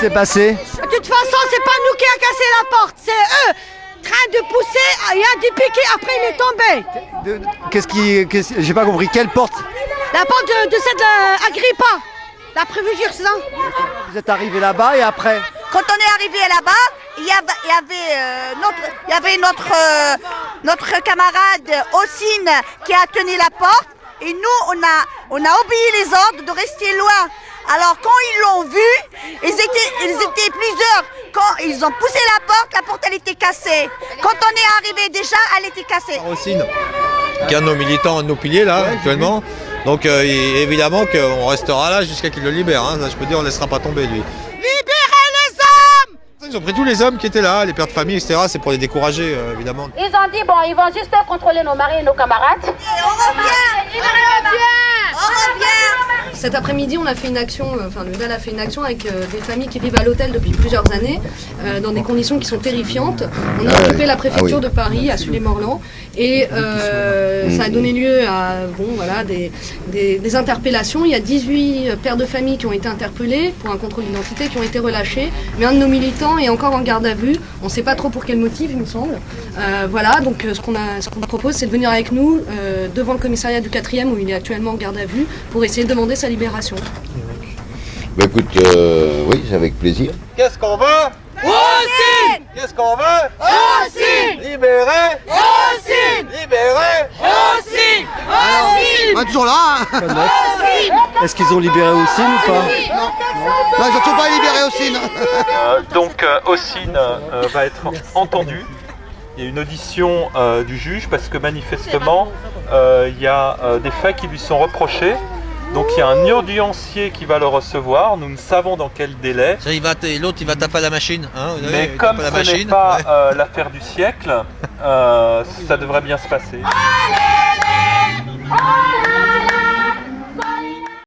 s'est passé? De toute façon, c'est pas nous qui a cassé la porte, c'est eux. Train de pousser, il a dû piquer, après il est tombé. J'ai pas compris, quelle porte? La porte de cette Agrippa, la préfecture, c'est ça? Vous êtes arrivé là-bas et après? Quand on est arrivé là-bas, il y avait notre camarade Ossine qui a tenu la porte et nous on a obéi les ordres de rester loin. Alors quand ils l'ont vu, ils étaient plusieurs. Quand ils ont poussé la porte elle était cassée. Quand on est arrivé déjà, elle était cassée. Ossine, qui est un de nos militants, un de nos piliers là actuellement. Donc évidemment qu'on restera là jusqu'à qu'il le libère. Hein. Ça, je peux dire, on ne laissera pas tomber lui. Libérez les hommes! Ils ont pris tous les hommes qui étaient là, les pères de famille, etc. C'est pour les décourager, évidemment. Ils ont dit, bon, ils vont juste contrôler nos maris et nos camarades. Et on revient! On revient! Cet après-midi, on a fait une action, le DAL a fait une action avec des familles qui vivent à l'hôtel depuis plusieurs années, dans des conditions qui sont terrifiantes. On a occupé la préfecture de Paris, à Sully-Morland, et ça a donné lieu à des interpellations. Il y a 18 pères de famille qui ont été interpellés pour un contrôle d'identité, qui ont été relâchés, mais un de nos militants est encore en garde à vue. On ne sait pas trop pour quel motif, il me semble. Donc ce qu'on propose, c'est de venir avec nous devant le commissariat du 4e, où il est actuellement en garde à vue, pour essayer de demander sa libération. Bah écoute, oui, c'est avec plaisir. Qu'est-ce qu'on veut? Ossine! Qu'est-ce qu'on veut? Ossine! Libérer! Ossine! Libérer! Ossine! On est toujours là, hein. Est-ce qu'ils ont libéré Ossine ou pas? Non, ils ont toujours pas libéré Ossine. Donc Ossine va être entendu. Il y a une audition du juge parce que manifestement il y a des faits qui lui sont reprochés. Donc il y a un audiencier qui va le recevoir, nous ne savons dans quel délai. L'autre il va taper à la machine. Hein, mais comme ce n'est pas l'affaire du siècle, ça devrait bien se passer. Allez,